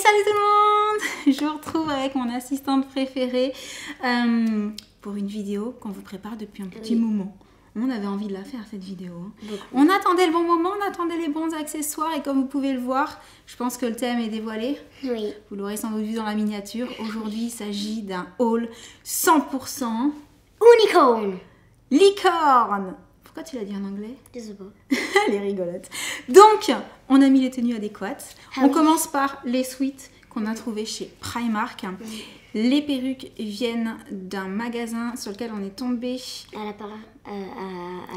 Salut tout le monde. Je vous retrouve avec mon assistante préférée pour une vidéo qu'on vous prépare depuis un petit moment. On avait envie de la faire cette vidéo. On attendait le bon moment, on attendait les bons accessoires et comme vous pouvez le voir, je pense que le thème est dévoilé. Oui. Vous l'aurez sans doute vu dans la miniature. Aujourd'hui, il s'agit d'un haul 100% Unicorn. licorne. Pourquoi tu l'as dit en anglais? Je sais pas. Elle est rigolote. Donc, on a mis les tenues adéquates. On commence par les suites qu'on a trouvées chez Primark. Les perruques viennent d'un magasin sur lequel on est tombé. À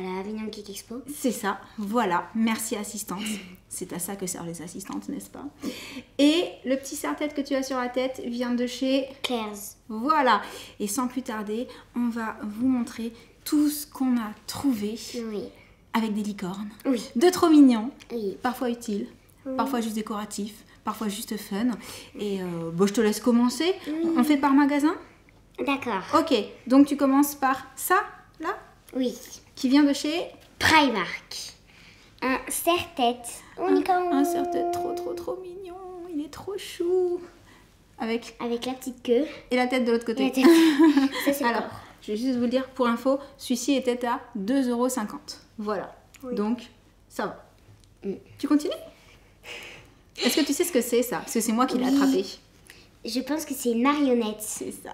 la Avignon Geek Expo. C'est ça, voilà. Merci assistante. C'est à ça que servent les assistantes, n'est-ce pas? Et le petit serre-tête que tu as sur la tête vient de chez Claire's. Voilà. Et sans plus tarder, on va vous montrer tout ce qu'on a trouvé Oui. avec des licornes. Oui. De trop mignons, Oui. parfois utiles, parfois juste décoratifs, parfois juste fun. Et bon, je te laisse commencer. On fait par magasin? D'accord. Ok, donc tu commences par ça, là, Oui. qui vient de chez Primark. Un serre-tête unicorn. un serre-tête trop mignon. Il est trop chou. Avec Avec la petite queue. et la tête de l'autre côté. La tête. Ça, c'est Alors, corps. je vais juste vous le dire pour info, celui-ci était à 2,50 €. Voilà. Oui. Donc, ça va. Tu continues? Est-ce que tu sais ce que c'est ça? Parce que c'est moi qui l'ai Oui. attrapé. Je pense que c'est une marionnette. C'est ça.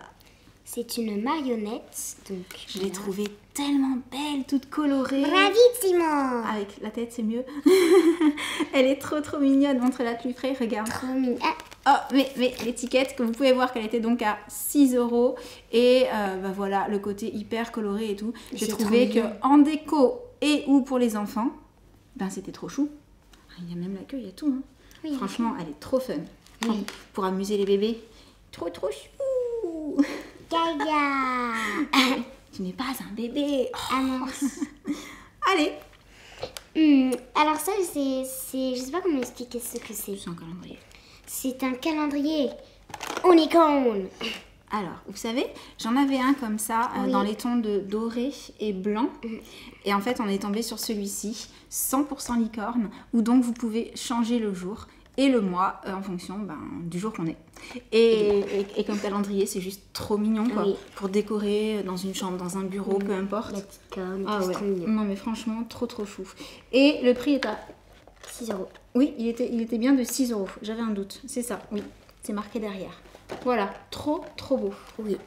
C'est une marionnette. Donc, Je l'ai trouvée tellement belle, toute colorée. Bravissimo. Avec la tête, c'est mieux. Elle est trop mignonne. Montre-la de plus près, regarde. Trop mignon. Ah, Oh, mais l'étiquette, que vous pouvez voir qu'elle était donc à 6 €. Et bah voilà, le côté hyper coloré et tout. J'ai C'est trouvé trop que mignon. en déco et ou pour les enfants, ben c'était trop chou. Il y a même la queue, il y a tout. Hein. Oui. Franchement, elle est trop fun. Oui. Pour amuser les bébés. Trop chou. Gaga. Tu n'es pas un bébé. Oh, Ah mince. allez. Alors ça, je sais pas comment expliquer ce que c'est. C'est un calendrier. C'est un calendrier unicorn. Alors, vous savez, j'en avais un comme ça Oui. dans les tons de doré et blanc. Et en fait, on est tombé sur celui-ci, 100% licorne, où donc vous pouvez changer le jour et le mois en fonction du jour qu'on est. Et comme calendrier, c'est juste trop mignon, quoi. Oui. Pour décorer dans une chambre, dans un bureau, peu importe. La petite corne, Ah c'est ouais. trop mignon. Non, mais franchement, trop chou. Et le prix est à... 6 €. Oui, il était bien de 6 €. J'avais un doute. C'est ça, oui. C'est marqué derrière. Voilà, trop beau. Oui.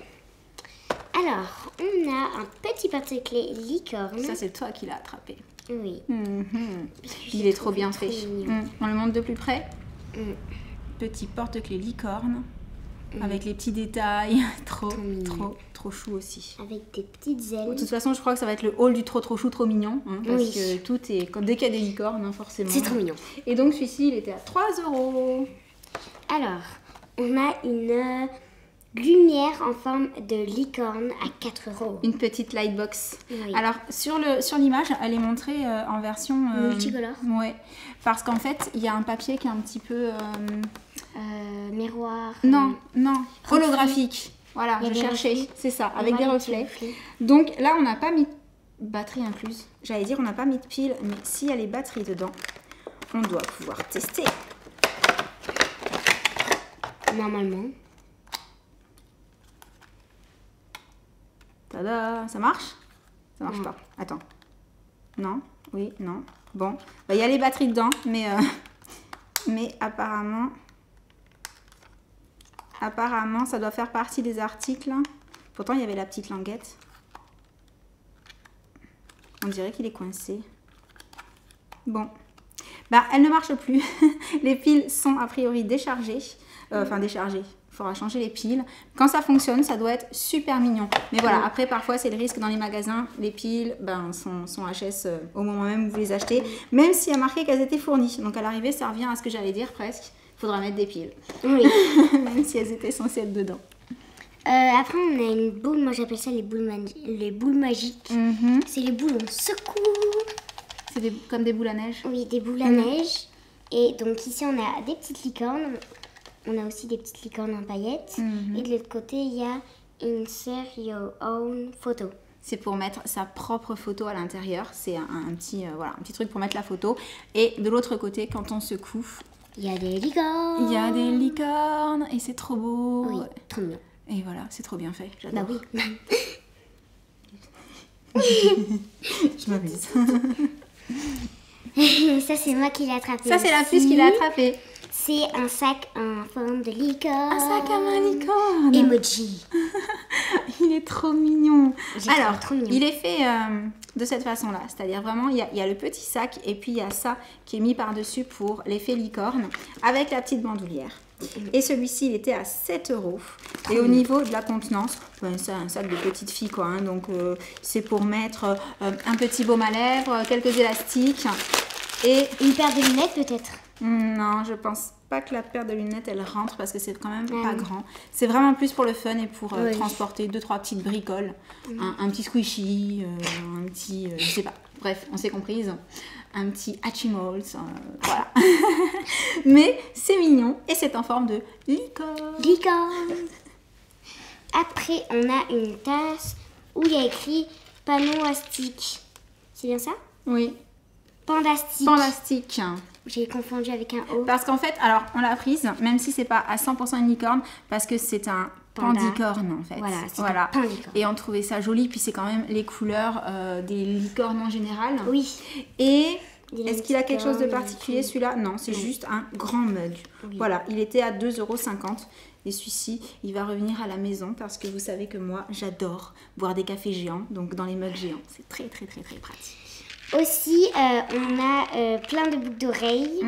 Alors, on a un petit porte-clés licorne. Ça, c'est toi qui l'as attrapé. Oui. Il est trop bien fait. mignon. On le montre de plus près. Mm. Petit porte-clés licorne avec les petits détails. mignon. Trop chou aussi. Avec des petites ailes. De toute façon, je crois que ça va être le haul du trop chou, trop mignon. Hein, parce Oui. que tout est... Dès qu'il y a des licornes, hein, forcément. C'est trop mignon. Et donc, celui-ci, il était à 3 €. Alors, on a une lumière en forme de licorne à 4 €. Une petite lightbox. Oui. Alors, sur l'image, elle est montrée en version... Multicolore. Ouais. Parce qu'en fait, il y a un papier qui est un petit peu... Miroir. Non, holographique. Voilà, Il y a je des cherchais. reflets. C'est ça, avec des Voilà, reflets. des reflets. Donc là, on n'a pas mis de batterie incluse. J'allais dire, on n'a pas mis de pile, mais s'il y a les batteries dedans, on doit pouvoir tester. Normalement. Tada, ça marche? Ça marche pas. Attends. Non? Oui? Non? Bon. Bah, il y a les batteries dedans, mais apparemment, ça doit faire partie des articles. Pourtant, il y avait la petite languette. On dirait qu'il est coincé. Bon. Bah, elle ne marche plus. Les piles sont a priori déchargées. Enfin, déchargées. Il faudra changer les piles. Quand ça fonctionne, ça doit être super mignon. Mais voilà, après, parfois, c'est le risque dans les magasins. Les piles sont HS au moment même où vous les achetez. Même s'il y a marqué qu'elles étaient fournies. Donc, à l'arrivée, ça revient à ce que j'allais dire presque. Il faudra mettre des piles. Oui. Même si elles étaient censées être dedans. Après, on a une boule. Moi, j'appelle ça les boules magiques. C'est les boules on secoue. C'est comme des boules à neige. Oui, des boules à neige. Et donc ici, on a des petites licornes. On a aussi des petites licornes en paillettes. Et de l'autre côté, il y a Insert Your Own Photo. C'est pour mettre sa propre photo à l'intérieur. C'est un petit truc pour mettre la photo. Et de l'autre côté, quand on secoue, Il y a des licornes. Il y a des licornes et c'est trop beau. Oui, trop mignon. Et voilà, c'est trop bien fait. J'adore. Bah oui. Je m'amuse. Ça, c'est moi qui l'ai attrapé. Ça, c'est la puce qui l'a attrapé. C'est un sac en forme de licorne. Un sac à main licorne. Emoji. Il est trop mignon. Alors, trop mignon. il est fait de cette façon-là. C'est-à-dire vraiment, il y a le petit sac et puis il y a ça qui est mis par-dessus pour l'effet licorne avec la petite bandoulière. Et celui-ci, il était à 7 €. Et au niveau de la contenance, ben, c'est un sac de petite fille, quoi. Hein, donc, c'est pour mettre un petit baume à lèvres, quelques élastiques et... Une paire de lunettes, peut-être. Non, je pense pas que la paire de lunettes, elle rentre parce que c'est quand même pas grand. C'est vraiment plus pour le fun et pour transporter 2-3 petites bricoles. Un petit squishy, un petit... je sais pas. Bref, on s'est comprise. Un petit Hatchimals, voilà. Mais c'est mignon et c'est en forme de licorne. Licorne. Après, on a une tasse où il y a écrit Panostique. C'est bien ça? Oui. Pandastique. Pandastique. J'ai confondu avec un O. Parce qu'en fait, alors on l'a prise, même si c'est pas à 100% une licorne, parce que c'est un pandicorne en fait. Voilà, c'est un pandicorne. Et on trouvait ça joli, puis c'est quand même les couleurs des licornes en général. Oui. Et est-ce qu'il a quelque chose de particulier celui-là? Non, c'est juste un grand mug. Oui. Voilà, il était à 2,50 €. Et celui-ci, il va revenir à la maison parce que vous savez que moi, j'adore boire des cafés géants, donc dans les mugs géants. C'est très très très très pratique. Aussi, on a plein de boucles d'oreilles.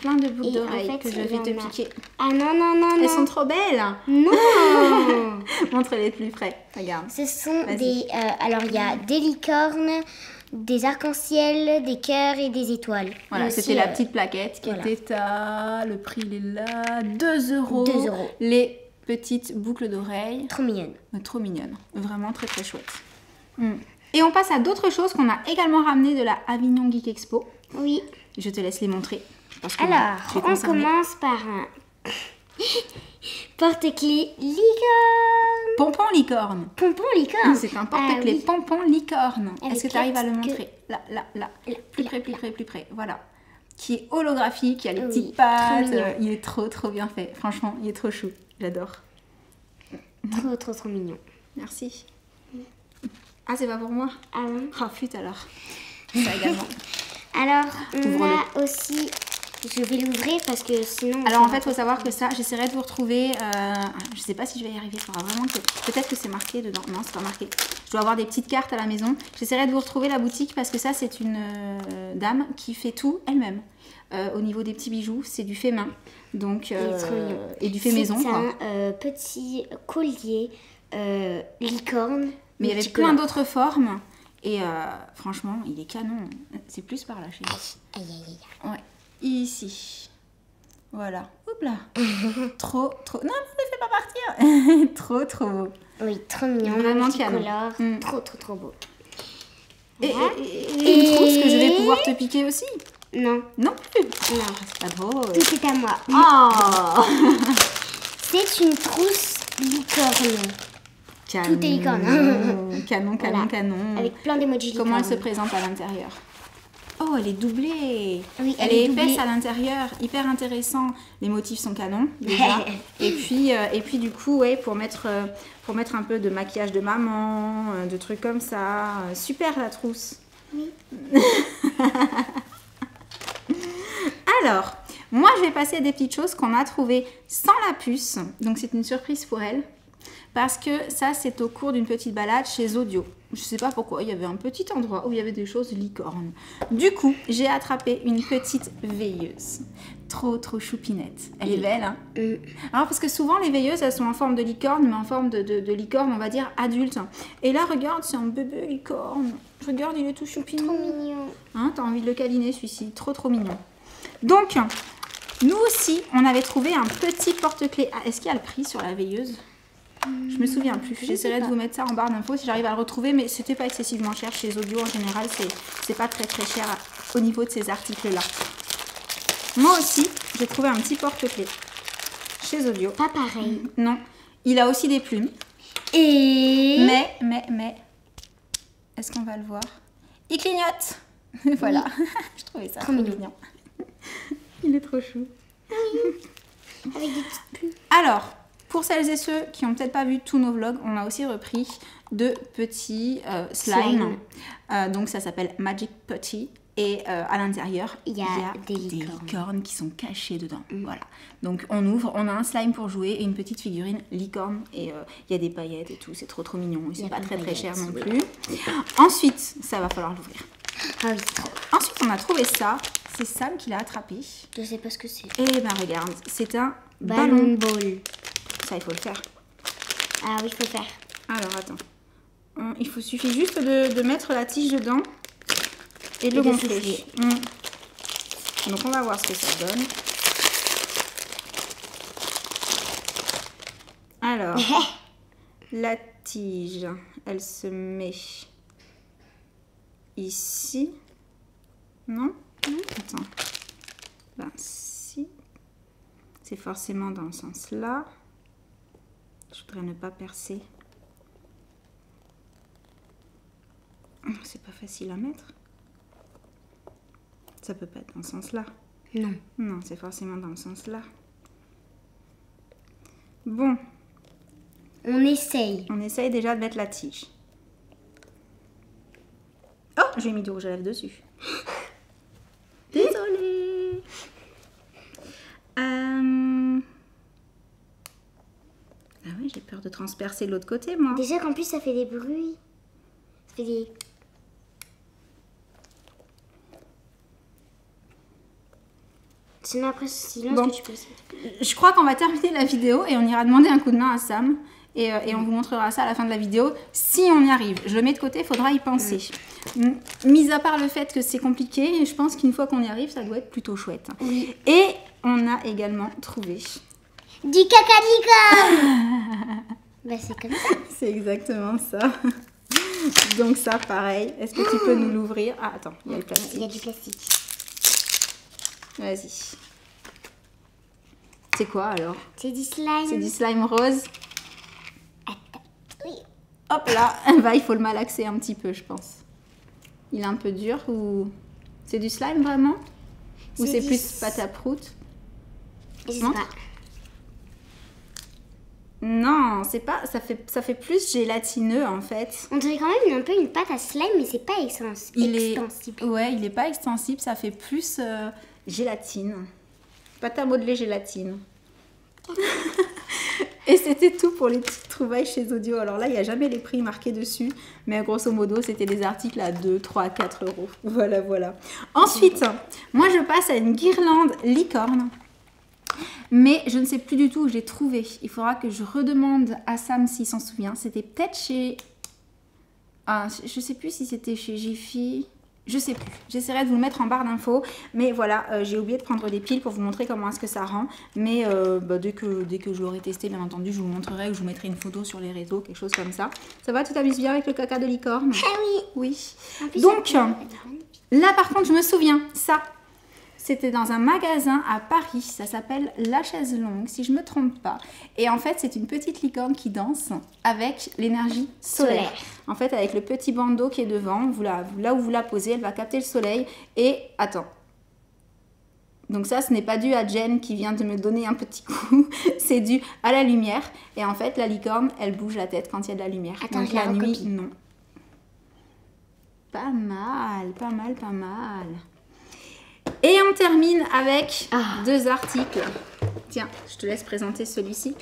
Plein de boucles d'oreilles en fait, que je vais te piquer. Ah non, non, non, Elles sont trop belles. Non. Montre-les de plus près, regarde. Ce sont des... alors, il y a des licornes, des arcs-en-ciel, des cœurs et des étoiles. Voilà, c'était la petite plaquette qui était à... Le prix, il est là, 2 €. 2 €. Les petites boucles d'oreilles. Trop mignonnes. Trop mignonnes. Vraiment très très chouette. Et on passe à d'autres choses qu'on a également ramenées de la Avignon Geek Expo. Oui. Je te laisse les montrer. Parce que alors, on commence par un porte-clés licorne. Pompon licorne. Pompon licorne. C'est un porte-clés pompon licorne. Est-ce que tu arrives à le montrer? Là. Plus près. Voilà. Qui est holographique, il y a les petites pattes. Il est trop bien fait. Franchement, il est trop chou. J'adore. Trop mignon. Merci. Ah, c'est pas pour moi? Ah non. Oh, putain alors. Ça également. Alors, on a aussi... Je vais l'ouvrir parce que sinon... Alors, en fait, il faut savoir que ça, j'essaierai de vous retrouver... je sais pas si je vais y arriver. Il faudra vraiment que... Peut-être que c'est marqué dedans. Non, c'est pas marqué. Je dois avoir des petites cartes à la maison. J'essaierai de vous retrouver la boutique parce que ça, c'est une dame qui fait tout elle-même. Au niveau des petits bijoux, c'est du fait main. Donc, et du fait maison. C'est un petit collier licorne. Mais il y avait plein d'autres formes. Et franchement, il est canon. C'est plus par là chez nous. Aïe. Ouais. Ici. Voilà. Oups là. trop. Non, ne fais pas partir. trop beau. Oui, trop mignon. Vraiment canon. Trop beau. Et une trousse que je vais pouvoir te piquer aussi. Non. Non plus. Non. C'est pas drôle. Tout est à moi. Oh. C'est une trousse licorne. Canon. Tout est licorne. Canon. Avec plein d'emojis licorne. Comment elle se présente à l'intérieur? Oh, elle est doublée. Oui, elle est épaisse à l'intérieur, hyper intéressant. Les motifs sont canons déjà. et puis du coup, ouais, pour mettre un peu de maquillage de maman, de trucs comme ça. Super la trousse. Oui. Alors, moi je vais passer à des petites choses qu'on a trouvées sans la puce. Donc c'est une surprise pour elle. Parce que ça, c'est au cours d'une petite balade chez Audio. Je sais pas pourquoi, il y avait un petit endroit où il y avait des choses licornes. Du coup, j'ai attrapé une petite veilleuse. Trop choupinette. Elle est belle, hein? Alors, parce que souvent, les veilleuses, elles sont en forme de licorne, mais en forme de licorne, on va dire, adulte. Et là, regarde, c'est un bébé licorne. Regarde, il est tout choupinou. Trop mignon. Hein, t'as envie de le câliner, celui-ci. Trop mignon. Donc, nous aussi, on avait trouvé un petit porte-clés. Ah, est-ce qu'il y a le prix sur la veilleuse? Je me souviens plus. J'essaierai de vous mettre ça en barre d'infos si j'arrive à le retrouver, mais c'était pas excessivement cher chez Audio en général. C'est pas très cher au niveau de ces articles-là. Moi aussi, j'ai trouvé un petit porte-clés chez Audio. Pas pareil. Non, il a aussi des plumes. Et mais, est-ce qu'on va le voir? Il clignote. Voilà. Je trouvais ça trop mignon. Il est trop chou. Avec des petites plumes. Alors, pour celles et ceux qui n'ont peut-être pas vu tous nos vlogs, on a aussi repris de petits slime. Donc ça s'appelle Magic Putty. Et à l'intérieur, il y a des licornes qui sont cachées dedans. Voilà. Donc on ouvre, on a un slime pour jouer et une petite figurine licorne. Et il y a des paillettes et tout, c'est trop mignon. Et c'est pas très cher non plus. Ensuite, ça va falloir l'ouvrir. Ah oui. Ensuite, on a trouvé ça. C'est Sam qui l'a attrapé. Je sais pas ce que c'est. Et ben regarde, c'est un ballon ball. Ça, il faut le faire. Ah oui, il faut le faire. Alors attends. Suffit juste de mettre la tige dedans. Et de le gonfler. Donc on va voir ce que ça donne. Alors, la tige, elle se met ici. Non? Attends. Ben si. C'est forcément dans le sens là. Je voudrais ne pas percer. C'est pas facile à mettre. Ça peut pas être dans ce sens-là. Non. Non, c'est forcément dans le sens-là. Bon. On essaye. On essaye déjà de mettre la tige. Oh, j'ai mis du rouge à lèvres dessus. Désolée. Ah ouais, j'ai peur de transpercer de l'autre côté, moi. Déjà qu'en plus, ça fait des bruits. Ça fait des... Sinon après ce silence bon, que tu peux... Je crois qu'on va terminer la vidéo et on ira demander un coup de main à Sam et on vous montrera ça à la fin de la vidéo si on y arrive. Je le mets de côté, il faudra y penser. Mis à part le fait que c'est compliqué, je pense qu'une fois qu'on y arrive, ça doit être plutôt chouette. Oui. Et on a également trouvé... Du caca de licorne. Bah c'est comme ça. C'est exactement ça. Donc ça, pareil. Est-ce que tu peux nous l'ouvrir? Ah, attends, il y a le plastique. Il y a du plastique. Vas-y. C'est quoi alors? C'est du slime. C'est du slime rose. Attends. Oui. Hop là, bah, il faut le malaxer un petit peu, je pense. Il est un peu dur ou... C'est du slime vraiment? Ou c'est plus pâte à prout? Je sais pas. Non, c'est pas... Ça fait plus gélatineux en fait. On dirait quand même un peu une pâte à slime, mais c'est pas extensible. Ouais, il est pas extensible, ça fait plus gélatine. Pâte à modeler gélatine. Et c'était tout pour les petites trouvailles chez Audio. Alors là, il n'y a jamais les prix marqués dessus. Mais grosso modo, c'était des articles à 2, 3, 4 euros. Voilà, voilà. Ensuite, moi, je passe à une guirlande licorne. Mais je ne sais plus du tout où j'ai trouvé. Il faudra que je redemande à Sam s'il s'en souvient. C'était peut-être chez... Ah, je ne sais plus si c'était chez Jiffy. Je sais plus. J'essaierai de vous le mettre en barre d'infos. Mais voilà, j'ai oublié de prendre des piles pour vous montrer comment est-ce que ça rend. Mais dès que je l'aurai testé, bien entendu, je vous montrerai ou je vous mettrai une photo sur les réseaux, quelque chose comme ça. Ça va, tu t'amuses bien avec le caca de licorne? Ah oui. Oui. Donc, là par contre, je me souviens, ça, c'était dans un magasin à Paris. Ça s'appelle La Chaise Longue, si je ne me trompe pas. Et en fait, c'est une petite licorne qui danse avec l'énergie solaire. En fait, avec le petit bandeau qui est devant, là où vous la posez, elle va capter le soleil. Et attends. Donc ça, ce n'est pas dû à Jen qui vient de me donner un petit coup. C'est dû à la lumière. Et en fait, la licorne, elle bouge la tête quand il y a de la lumière. Attends, donc la nuit, non. Pas mal, pas mal, pas mal. Et on termine avec deux articles. Tiens, je te laisse présenter celui-ci.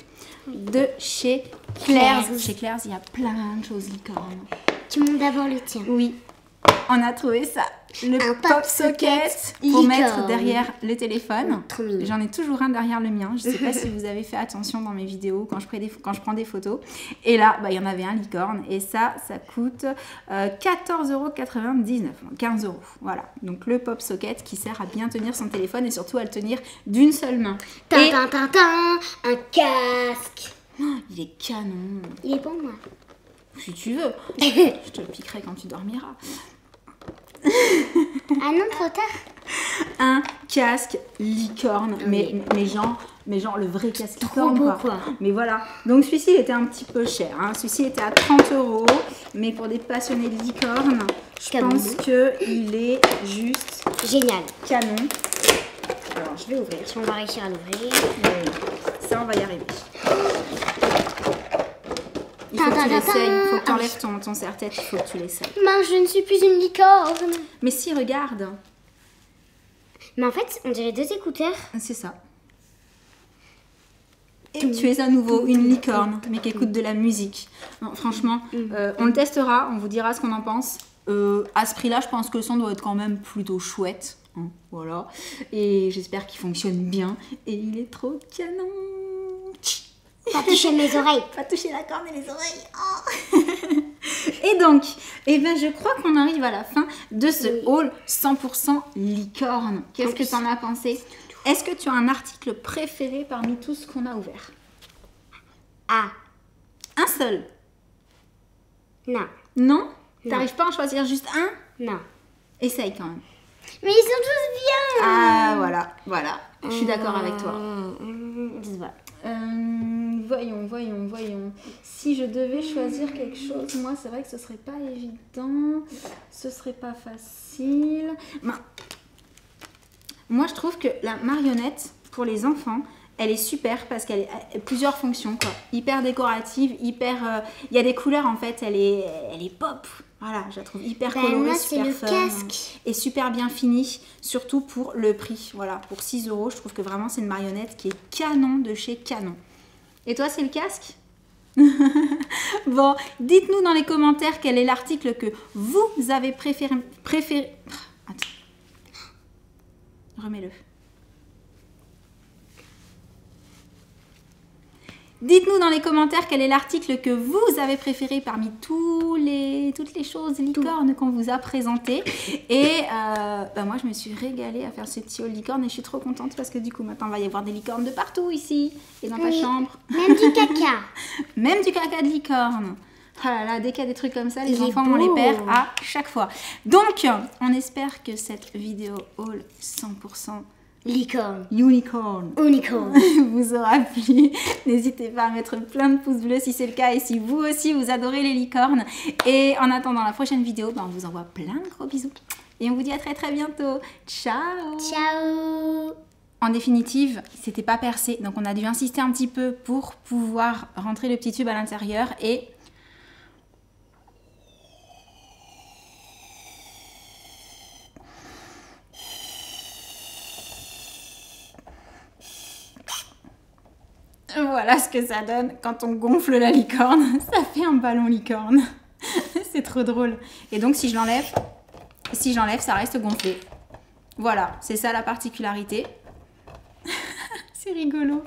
De chez Claire's. Chez Claire's, il y a plein de choses licornes. Tu montres d'abord le tien. Oui. On a trouvé ça. Le pop socket pour mettre derrière le téléphone. J'en ai toujours un derrière le mien. Je ne sais pas si vous avez fait attention dans mes vidéos quand je prends des photos. Et là, il y en avait un licorne. Et ça coûte 14,99 €. 15 €. Voilà. Donc le pop socket qui sert à bien tenir son téléphone et surtout à le tenir d'une seule main. Un casque. Il est canon. Il est bon, moi. Si tu veux. Je te le piquerai quand tu dormiras. Ah non, trop tard. Un casque licorne, mais genre le vrai casque licorne quoi. Mais voilà, donc celui-ci il était un petit peu cher, hein. Celui-ci était à 30 €, mais pour des passionnés de licorne, je pense qu'il est juste génial, canon. Alors, je vais ouvrir. Si on va réussir à l'ouvrir. Oui, ça, on va y arriver. Il faut que tu l'essayes. Il faut que tu enlèves ton serre-tête. Il faut que tu l'essayes. Mince, je ne suis plus une licorne. Mais si, regarde. Mais en fait, on dirait 2 écouteurs. C'est ça. Et tu es à nouveau une licorne, mais qui écoute de la musique. Non, franchement, on le testera, on vous dira ce qu'on en pense. À ce prix-là, je pense que le son doit être quand même plutôt chouette. Hein, voilà. Et j'espère qu'il fonctionne bien. Et il est trop canon. Pas toucher mes oreilles. Pas toucher la corne et les oreilles. Oh. Et donc, eh ben, je crois qu'on arrive à la fin de ce haul 100% licorne. Qu'est-ce que tu en as pensé? Est-ce que tu as un article préféré parmi tout ce qu'on a ouvert? Ah. Un seul? Non. Non? T'arrives pas à en choisir juste un? Non. Essaye quand même. Mais ils sont tous bien. Ah, voilà. Je suis d'accord avec toi. Voyons. Si je devais choisir quelque chose, moi, c'est vrai que ce serait pas évident. Ce serait pas facile. Moi, je trouve que la marionnette, pour les enfants, elle est super parce qu'elle a plusieurs fonctions, quoi. Hyper décorative, hyper... Il y a des couleurs, en fait, elle est pop. Voilà, je la trouve hyper colorée, moi, super c'est le fun. casque. Et super bien finie, surtout pour le prix. Voilà, pour 6 €, je trouve que vraiment, c'est une marionnette qui est canon de chez Canon. Et toi, c'est le casque? Bon, dites-nous dans les commentaires quel est l'article que vous avez préféré... Attends. Remets-le. Dites-nous dans les commentaires quel est l'article que vous avez préféré parmi toutes les choses licornes qu'on vous a présentées. Et moi, je me suis régalée à faire ce petit haul licorne et je suis trop contente parce que du coup, maintenant, il va y avoir des licornes de partout ici et dans ta chambre. Même du caca. Même du caca de licorne. Oh là là, dès qu'il y a des trucs comme ça, les enfants, on beau. les perd à chaque fois. Donc, on espère que cette vidéo haul 100% Licorne. unicorn vous aura plu. N'hésitez pas à mettre plein de pouces bleus si c'est le cas et si vous aussi vous adorez les licornes. Et en attendant la prochaine vidéo, on vous envoie plein de gros bisous. Et on vous dit à très bientôt. Ciao. Ciao. En définitive, c'était pas percé, donc on a dû insister un petit peu pour pouvoir rentrer le petit tube à l'intérieur et... Voilà ce que ça donne quand on gonfle la licorne. Ça fait un ballon licorne. C'est trop drôle. Et donc si j'enlève, ça reste gonflé. Voilà, c'est ça la particularité. C'est rigolo.